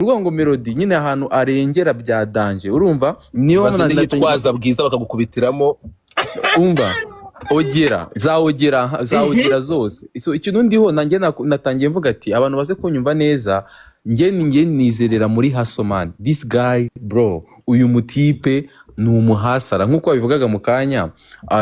ngo Melody nyine ahantu arengera bya danje urumva niyo yitwaza bwiza bakagukubitiramo umva ogera zose so ikintu ndiho nanjye natangiye mvuga ati abantu baze kunyumva neza njye nizerera muri Hasoman this guy bro uyu mutipe ni umuhasara nkuko babivugaga mu kanya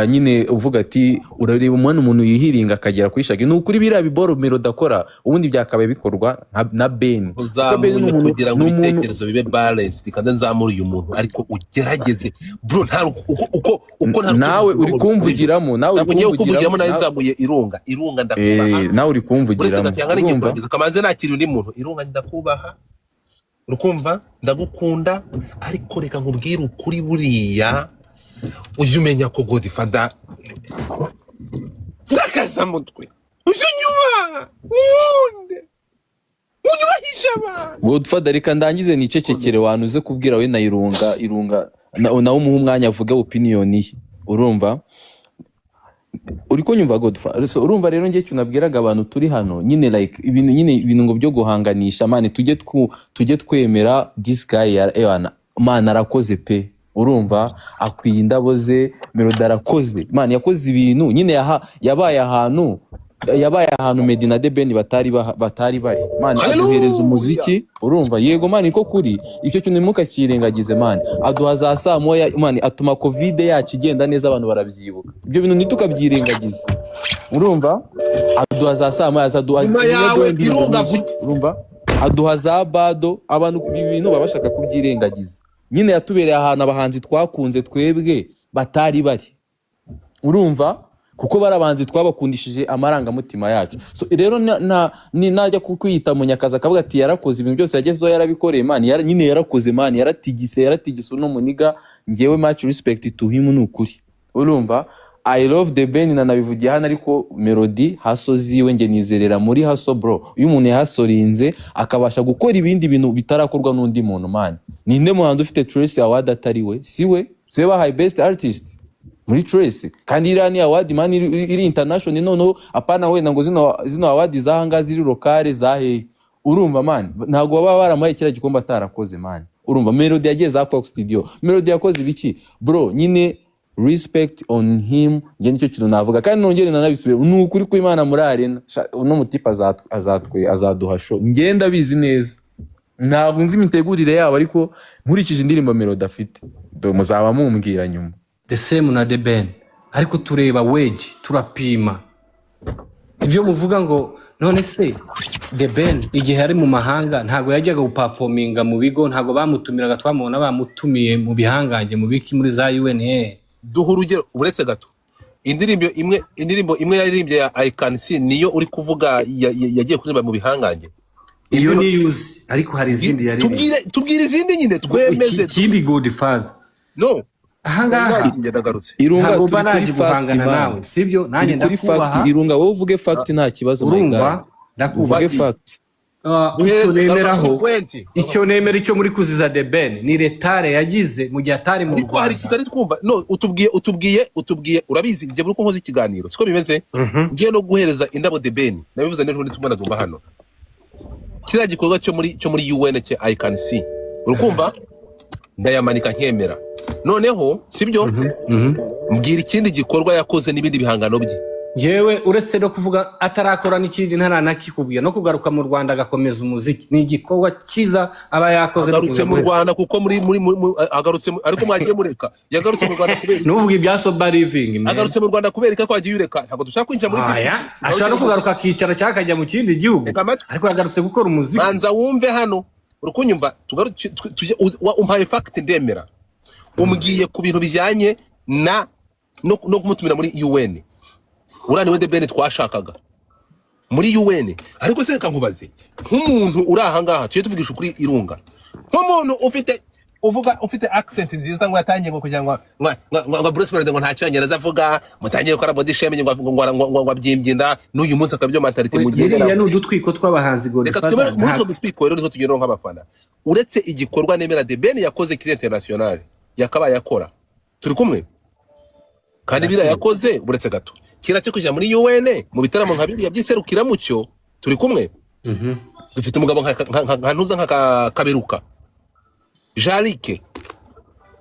nyine uvuga ati urareba umuntu yihiringa akagera kwishage ni ukuri biriya biboro Melody akora ubundi byakabaye bikorwa na Ben kugira ngo ibitekerezo bibe balanced kandi nzamura uyu muntu ariko ugerageze bro nta uko nawe uri kumvugiramo nawe nzamuye irunga ndakubaha nawe uri kumvugiramo kamanze nakiri undi muntu irunga ndakubaha urukumva ndagukunda ariko reka nkubwire ukuri buriya uje umenya ko Godfather ndakaza mutwe uje nyuma unyubahisha Godfather reka ndangize nicecekere wanuze kubwira we na irunga nawe umuha umwanya avuga opinion ye urumva uri ko nyumva Godfather so urumva rero ngiye cyunabwiraga abantu turi hano nyine like ibintu ngo byo guhanganisha mane tujye twemera this guy man arakoze pe urumva akwiye indabo ze Melody arakoze man yakoze ibintu nyine yabaye ahantu Medina de Ben batari bari man aduhereza umuziki urumva yego man iko kuri icyo kintu muka kirengagize man aduha za saa moya man atuma covid yacu igenda neza abantu barabyibuka ibyo bintu nitukabyirengagiza urumva aduha za saa moya urumva aduha za bado abantu ibintu babashaka kubyirengagiza nyine yatubereye ahantu abahanzi twakunze twebwe batari bari urumva kuko barabanzi twabakundishije amarangamutima yacu so rero najya kwita Munyakazi akavuga ati yarakoze ibintu byose yagezeho yarabikoreye man nyine yarakoze man yaratigise no muniga ngewe much respect to him nukuri urumva I love the Ben nabivugiye hano ariko Melody haso ziwe nge nizerera muri haso bro uyu muntu yahasorinze akabasha gukora ibindi bintu bitarakorwa n'undi muntu man ninde muhanzi ufite Trace Award atari we siwe bahaye best artist muri Trace kandi irani award man iri international noneho apana wenda ngo zino award zahanga ziri locale zahe urumva man ntago baba baramaye kira gikomba atarakoze man urumva Melody yageze akwa studio Melody yakoze ibiki bro nyine respect on him nge nicyo kintu navuga kandi nongere nanabisubire n'ukuri ko Imana muri arena no mutipa azaduha show ngenda bizi neza ntabwo nzi imitegurire yabo ariko nkurikije indirimbo Melody afite muzaba mumbwira nyuma the same na The Ben ariko tureba wage turapima ibyo muvuga ngo none se The Ben igihe ari mu mahanga ntago yajyaga guperforminga mu bigo ntago bamutumiraga twamubona bamutumiye mu bihangange mu biki muri za UNA duha urugero uretse gato indirimbo imwe yaririmbye ya I Can See niyo uri kuvuga yagiye kuririmba mu bihangange iyo ni use ariko hari izindi yaririmbye tubwire izindi nyine twemeze ikindi Godfather no ahangaha irunga banaje guhangana nawe sibyo nanjye ndakubaha irunga wowe uvuge fact nta kibazo urumva ndakuvuge fact icyo nemera icyo muri kuziza The Ben ni retare yagize mu gihe atari mu Rwanda hari kitari twumva no utubwiye urabizi ngiye muri ko nkoze ikiganiro siko bimeze ngiye no guhereza indabo The Ben nabivuze n'ejo ndi tumwana dumba hano kira gikorwa cyo muri UN cye I Can See urukumva ndayamanika nkemera noneho sibyo mbwira ikindi gikorwa yakoze n'ibindi bihangano bye yewe uretse no kuvuga atarakora n'ikindi ntaranakikubwira no kugaruka mu Rwanda agakomeza umuziki ni igikorwa kiza aba yakoze agarutse mu Rwanda kuko muri agarutse ariko mwagiye mureka yagarutse mu Rwanda kubera n'uvuga ibya sober living agarutse mu Rwanda kubera ko agiye ureka ntabwo dushaka kwinjira muri ashaka no kugaruka akicara cyakajya mu kindi gihugu ariko yagarutse gukora umuziki manza wumve hano urukunyumva umpaye fact ndemera umbwiye ku bintu bijyanye no kumutumira muri UN urani we The Ben twashakaga muri UN ariko se reka nkubaze nk'umuntu uri aha ngaha tuye tuvugisha kuri irunga nk'umuntu ufite accent nziza ngo yatangiye ngo kugira ngo Bruce Melody ngo nta cyongereza avuga mutangiye gukora body shaming ngo abyimbye n'uyu munsi akabyo mentality mugendera ni udutwiko tw'abahanzi gore reka twemere muri utwo dutwiko rero nizo tugenda nk'abafana uretse igikorwa nemera The Ben yakoze kuri international yakabaye yakora turi kumwe kandi bira yakoze uretse gato kira cyo kujya muri UN mu bitaramo nka biriya by'iserukiramucyo turi kumwe dufite umugabo nka ntuza nka Kaberuka Jarike,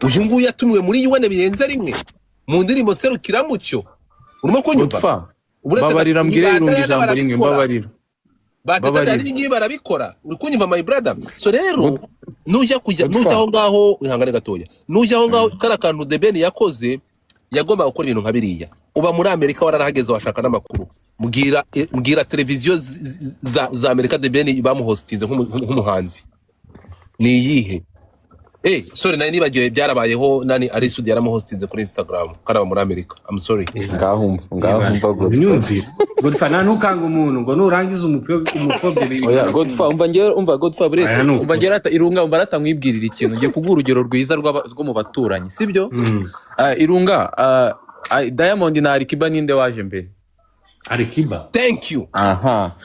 uyu nguyu yatumiwe muri UN birenze rimwe mu ndirimbo Serukiramucyo. Urimo kunyumva? Babarira mbwire irunga ijambo rimwe, mbabarira. Batetari n'ingibi barabikora. Uri kunyumva my brother? So rero nujya aho ngaho ihangane gatoya. Nujya aho ngaho karakantu The Ben yakoze, yagomba gukora ibintu nka biriya. Uba muri Amerika wararahageze washaka n'amakuru. Mbwira televiziyo za Amerika The Ben bamuhostinze nk'umuhanzi. Ni iyihe? Sorry nari nibagiwe byarabayeho nani ari Sudi yaramuhostinze kuri Instagram karaba muri Amerika. I'm sorry. Ngahumva Godfather. Godfather ntukanga umuntu ngo nurangiza umupfobye bibi. Oya Godfather umva Godfather buretse umva gerata irunga umva ratamwibwirira ikintu ngiye kuguha urugero rwiza rwo mu baturanyi sibyo? Irunga Diamond na Alikiba ninde waje mbere? Alikiba. Thank you. Aha.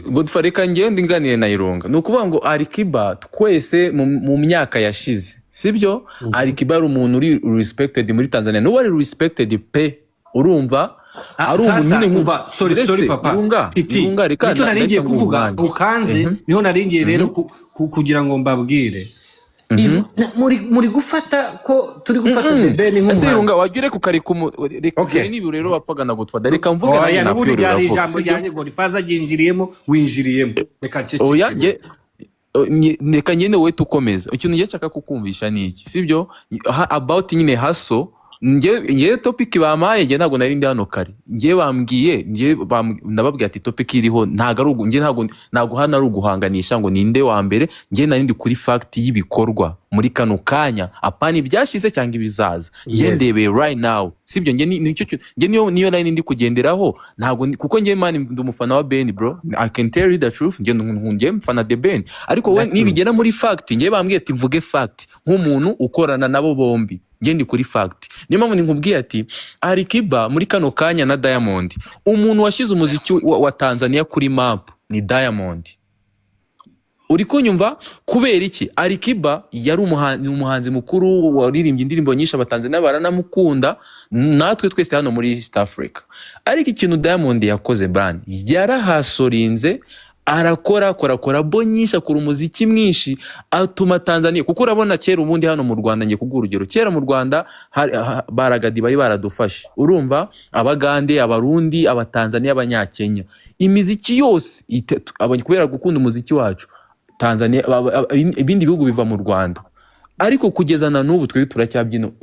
Godfather reka ngende nganire na Irunga. Nukuvuga ngo Alikiba twese mu myaka yashize. Sibyo? Alikiba ari umuntu uri respected muri Tanzania. No wari respected pe. Urumva? Ari umuntu nyine nkuba. Sorry papa. Irunga reka nicyo naringiye kuvuga ukanze niho naringiye rero kugira ngo mbabwire. Muri gufata ko turi gufata The Ben nk'umwana. Ese Irunga wagire kukareka reka nibi rero bapfaga na Godfather reka mvuge nayo na pure rero. Ijambo ryanjye Godfather ginjiriyemo winjiriyemo. Reka cece. Oya reka nyene we tukomeza. Ikintu ngiye nshaka kukumvisha ni iki? Sibyo? About nyine haso nge topic bamaye nge ntago nari ndi hano kare. Nge bambwiye nababwiye ati topic iriho ntago hano ari uguhanganisha ngo ninde wa mbere. Nge nari ndi kuri fact y'ibikorwa muri kano kanya apani byashize cyangwa ibizaza. Nge ndebeye right now. Sibyo nge niyo nari ndi kugenderaho ntago kuko nge man ndi umufana wa Ben bro. I can tell you the truth. Nge mfana The Ben. Ariko we nibigera muri fact nge bambwiye ati mvuge fact nk'umuntu ukorana nabo bombi. Nge ndi kuri fact. Niyo mpamvu nkubwiye ati Alikiba muri kano kanya na Diamond umuntu washize umuziki wa Tanzania kuri map ni Diamond. Uri kunyumva kubera iki? Alikiba yari umuhanzi mukuru waririmbye indirimbo nyinshi abatanzania baranamukunda natwe twese hano muri East Africa. Ariko ikintu Diamond yakoze ban yarahasorinze arakora bonyisha kuri umuziki mwinshi atuma Tanzania kuko urabona kera ubundi hano mu Rwanda ngiye kuguha urugero. Kera mu Rwanda baragadi bari baradufashe. Urumva abagande abarundi abatanzania abanyakenya imiziki yose kubera gukunda umuziki wacu Tanzania ibindi bihugu biva mu Rwanda. Ariko kugeza na n'ubu twe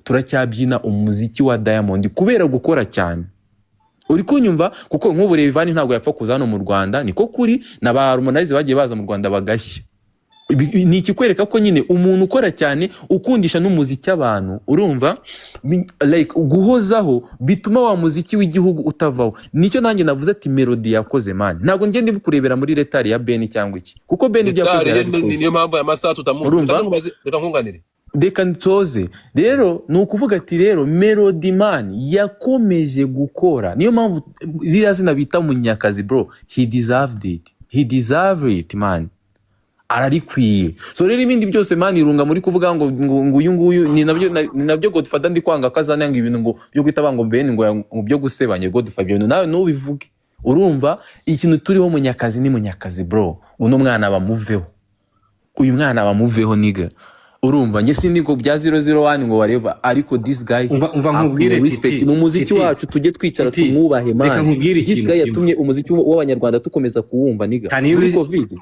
turacyabyina umuziki wa Diamond kubera gukora cyane. Uri kunyumva kuko nk'ubu Revani ntabwo yapfa kuza hano mu Rwanda niko kuri na ba Harmonize bagiye baza mu Rwanda bagashya. Ni ikikwereka ko nyine umuntu ukora cyane ukundisha n'umuziki abantu urumva like guhozaho bituma wa muziki w'igihugu utavaho. Nicyo nanjye navuze ati melody yakoze man. Ntabwo ngende bikurebera muri retari ya Ben cyangwa iki kuko Ben ibyo yakoze niyo mpamvu ya masaha tutamuvuga reka nkunganire. Reka ntoze rero ni ukuvuga ati rero Melody man yakomeje gukora. Niyo mpamvu ririya zina bita Munyakazi bro. He deserved it man. Ararikwiye. So rero ibindi byose man Irunga muri kuvuga ngo uyu nguyu ni nabyo Godfather ndi kwanga kazana ngo ibintu ngo byo kwita bango Ben ngo byo gusebanye Godfather ibintu nawe nubivuge. Urumva ikintu turiho Munyakazi ni Munyakazi bro. Uno mwana bamuveho. Uyu mwana bamuveho niga. Urumva nge sindi ngo bya 001 ngo whatever ariko this guy umva nkubwire respect mu muziki wacu tujye twicara tumwubahe man. Reka nkubwire ikintu. This guy yatumye umuziki w'abanyarwanda tukomeza kuwumva niga. Muri Covid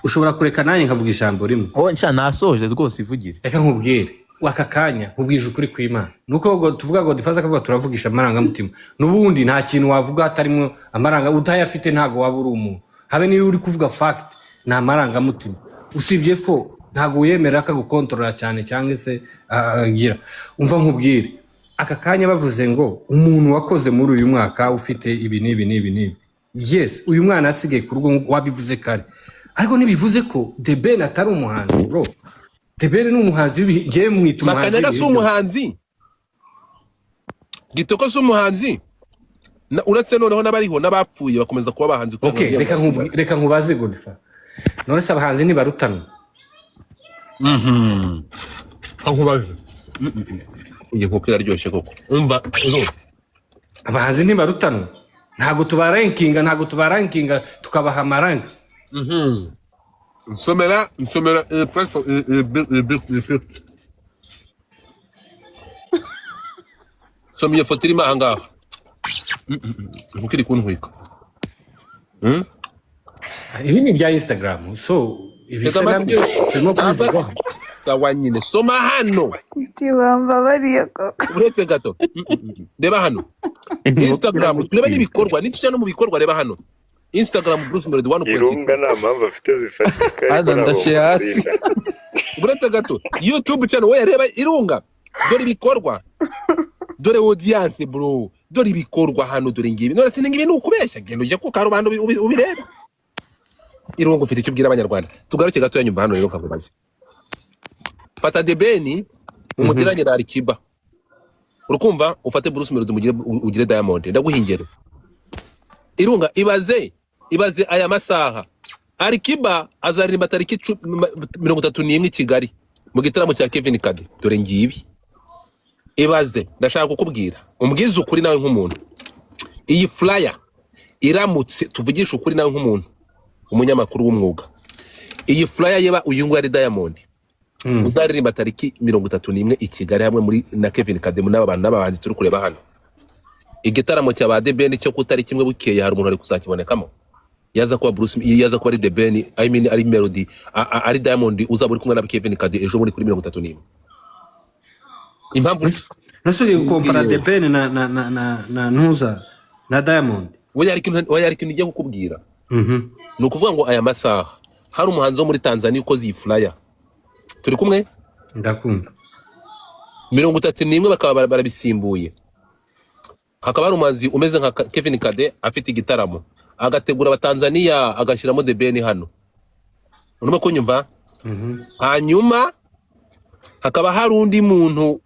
ushobora kureka nanjye nkavuga ijambo rimwe. Nshya nasoje rwose ivugire. Reka nkubwire waka kanya nkubwije ukuri kw'Imana. Nuko tuvuga ngo difaza kavuga turavugisha amaranga mutima. Nubundi nta kintu wavuga atarimo amaranga utayafite ntago waba uri umuntu. Habe niyo uri kuvuga fact na amaranga mutima. Usibye ko ntago yemera ka gukontorora cyane cyangwa se agira. Umva nkubwire aka kanya bavuze ngo umuntu wakoze muri uyu mwaka ufite ibi nibi. Yes, uyu mwana asigaye ku rugo wabivuze kare. Ariko nibivuze ko The Ben atari umuhanzi bro. The Ben ni umuhanzi ngiye mwita umuhanzi. Makanyaga si umuhanzi. Gitoko si umuhanzi. Uretse noneho n'abariho n'abapfuye bakomeza kuba abahanzi. Okay, reka nkubaze Godfather. None se abahanzi ntibarutanwa? Kankubaje. Ugiye kuko iraryoshye koko. Umva abahanzi ntibarutanwa. Ntago tubarankinga tukabaha amaranga. nsomera nsomye foto irimo aha ngaha ntukiri kuntwika. ibi ni bya Instagram, so ibisa nabyo turimo kubivugaho. Sawa nyine, soma hano. Bambabariye koko. Uretse gato. Reba hano. Instagram, tureba n'ibikorwa, nitujya no mu bikorwa, reba hano. Instagram Bruce Melody 1.8. Irunga nta mpamvu afite zifatika. Hano ndashe hasi. Uretse gato. YouTube channel we reba Irunga. Dore ibikorwa. Dore audience bro. Dore ibikorwa hano, dore ngibi. None sinenga ibintu ukubeshya, gendo ujya ku karubanda ubireba. Irunga ufite icyo ubwira abanyarwanda. Tugaruke gato yanyumva hano rero kavubaze. Fata The Ben umutiranye na Alikiba. Urukumva ufate Bruce Melody ugire Diamond. Ndaguhingero. Irunga ibaze aya masaha. Alikiba azaririmba tariki 31 Kigali mu gitaramo cya Kevin Kade. Dore ngibi. Ibaze ndashaka kukubwira. Umbwiza ukuri nawe nk'umuntu. Iyi flyer iramutse tuvugisha ukuri nawe nk'umuntu. Umunyamakuru w'umwuga. Iyi flyer yeba uyungu ari Diamond. Uzaririmba tariki 31 i Kigali hamwe muri na Kevin Kade mu n'abantu n'abahanzi turi kureba hano. Igitaramo cya ba The Ben cyo kutari kimwe bukeye hari umuntu ari kuzakibonekamo. Yaza kuba Bruce, yaza kuba ari The Ben, I mean ari Melody, ari Diamond uzaba uri kumwe na Kevin Kade ejo muri kuri 31. Impamvu nasubiye gukompara The Ben na Ntuza na Diamond. we yari kintu igiye kukubwira. Ni ukuvuga ngo aya masaha hari umuhanzi wo muri Tanzania ukoze iyi flyer. Turi kumwe? Ndakumva. 31 bakaba barabisimbuye. Hakaba hari umuhanzi umeze nka Kevin Kade afite igitaramo. Agategura abatanzania agashyiramo The Ben hano. Urimo kunyumva? Hanyuma hakaba hari undi muntu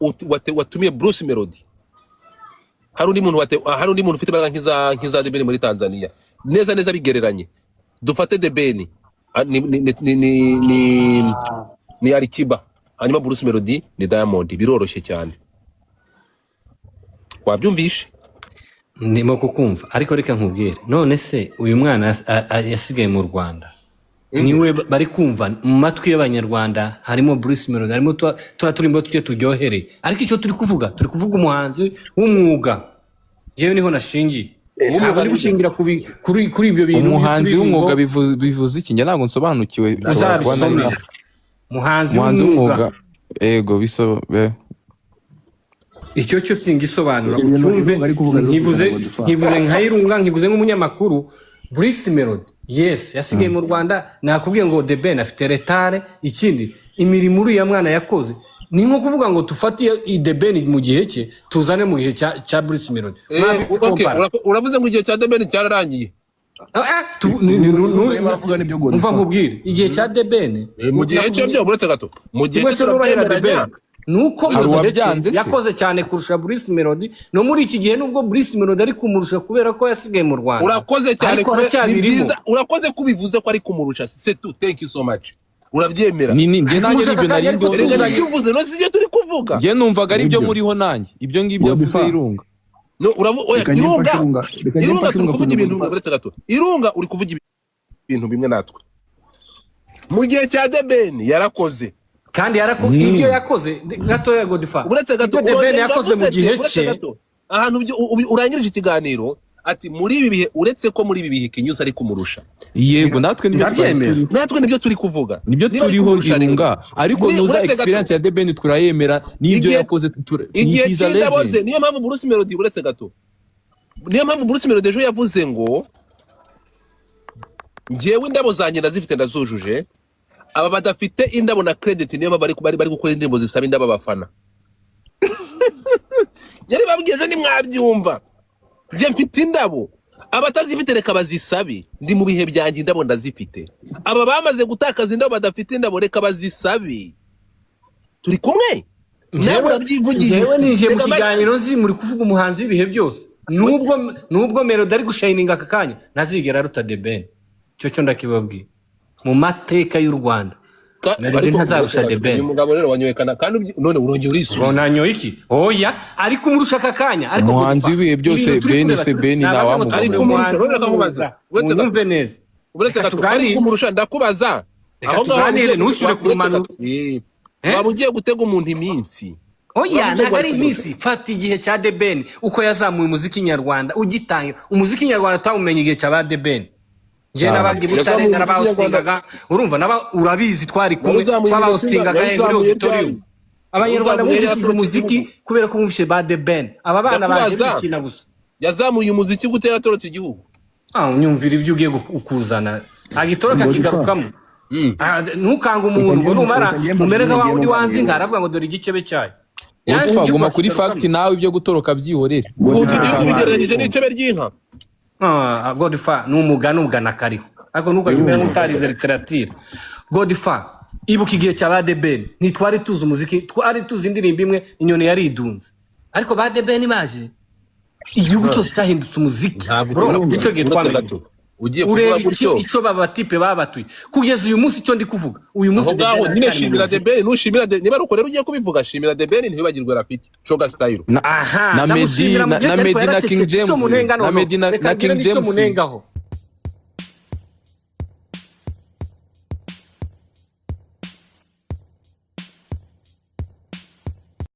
watumiye Bruce Melody. Hari undi muntu ufite imbaraga nkiza The Ben muri Tanzania. Neza bigereranye. Dufate The Ben ni Alikiba. Hanyuma Bruce Melody ni Diamond. Biroroshye cyane. Wabyumvishe? Ndimo kukumva, ariko reka nkubwire. None se uyu mwana yasigaye mu Rwanda. Niwe bari kumva mu matwi y'abanyarwanda harimo Bruce Melody, harimo turimbo tujye turyohere. Ariko icyo turi kuvuga umuhanzi w'umwuga. Yewe niho nashingiye. Umwuga ari gushingira kuri ibyo bintu. Umuhanzi w'umwuga bivuze iki? Njye ntabwo nsobanukiwe. Muhanzi w'umwuga. Ego bisobe. Icyo cyo singisobanura. Nkivuze nka Irunga, nkivuze nk'umunyamakuru. Bruce Melody, yes, yasigaye mu Rwanda. Nakubwiye ngo The Ben afite retare. Ikindi imirimo uri ya mwana yakoze ni nko kuvuga ngo tufatiye The Ben mu gihe cye tuzane mu gihe cya Bruce Melody. Uravuze ngo igihe cya The Ben cyararangiye. Umva nkubwire igihe cya The Ben mu gihe cyo byo buretse gato. Mu gihe cyo n'urahira The Ben nuko yakoze cyane kurusha Bruce Melody. No muri iki gihe nubwo Bruce Melody ari kumurusha kubera ko yasigaye mu Rwanda. Urakoze cyane urakoze kubivuze ko ari kumurusha. C'est tout. Thank you so much. Urabyemera? Ni nje nanjye nibyo nari ndo. Uvuze no sibyo turi kuvuga. Nje numvaga ari byo muriho nanjye. Ibyo ngibyo yavuze Irunga. No uravuga Irunga turi kuvuga ibintu buretse gato. Irunga uri kuvuga ibintu bimwe natwe. Mu gihe cya The Ben yarakoze. Kandi ibyo yakoze gato ya Godfather. Uretse gato The Ben yakoze mu gihe cye. Ahantu urangirije ikiganiro ati muri ibi bihe uretse ko muri ibi bihe Kinyuza ari kumurusha. Yego natwe nibyo turi kuvuga. Nibyo turiho Irunga. Ariko nuza experience ya The Ben turayemera n'ibyo yakoze igihe cy'indaboze. Niyo mpamvu Bruce Melody uretse gato. Niyo mpamvu Bruce Melody ejo yavuze ngo ngewe indabo zanjye ndazifite ndazujuje. Aba badafite indabo na credit niyo bari gukora indirimbo zisaba indabo abafana. Yari babwize ni mwabyumva. Je mfite indabo. Abatazifite reka bazisabe. Ndi mu bihe byanjye indabo ndazifite. Aba bamaze gutakaza indabo badafite indabo reka bazisabe. Turi kumwe? Nawe urabyivugiye. Yewe nije mu kiganiro muri kuvuga umuhanzi ibihe byose. Nubwo Melody ari gushininga akakanya ntazigera aruta The Ben. Cyo ndakibabwiye. Mu mateka y'u Rwanda. Melody ntazarusha The Ben. Uyu mugabo rero wanyoyekana kandi none urongeye urisubira. Bonanyo iki? Oya, ariko umurusha akakanya. Ariko umuhanzi wiye byose Ben se Ben na wa ariko umurusha rero akamubaza. Wumve neza. Uretse Reka gato tuganire. ari kumurusha ndakubaza. Reka Aho ngaho tuganire, ntusubire kurumanura. Waba ugiye gutega umuntu iminsi. Oya, ntabwo ari iminsi. Fata igihe cya The Ben uko yazamuye umuziki nyarwanda ugitangira. Umuziki nyarwanda twamumenye igihe cya ba The Ben. Je nabandi butare narabahostingaga. Urumva naba urabizi twari kumwe twabahostingaga muri auditorium. Abanyarwanda bumvise umuziki kubera ko bumvise ba The Ben. Aba bana baje bikina gusa. Yazamuye umuziki gutera torotse igihugu. Unyumvira ibyo ugiye ukuzana. Agitoroka kigarukamo. Ntukanga umuntu ngo numara umereka wa undi wanzi ngaravuga ngo dore igicebe cyayo. Guma kuri fact nawe ibyo gutoroka byihorera. Uzi igihugu bigereranyije n'icebe ry'inka. Godfa n'umugani ugana kariho. Ariko nuko kimwe mutarize literature. Godfa ibuka igihe cya ba The Ben ntitwari tuzi umuziki, twari tuzi indirimbo imwe inyoni yari idunze. Ariko ba The Ben baje igihugu cyose cyahindutse umuziki. Bro, icyo gihe twamenye. Ugiye kuvuga gutyo icyo baba tipe babatuye kugeza uyu munsi icyo ndi kuvuga uyu munsi ngaho nyine shimira The Ben nushimira niba ruko rero ugiye kubivuga shimira The Ben ntibagirwe Rafiki Shoga Style na Medina na King James na Medina na King James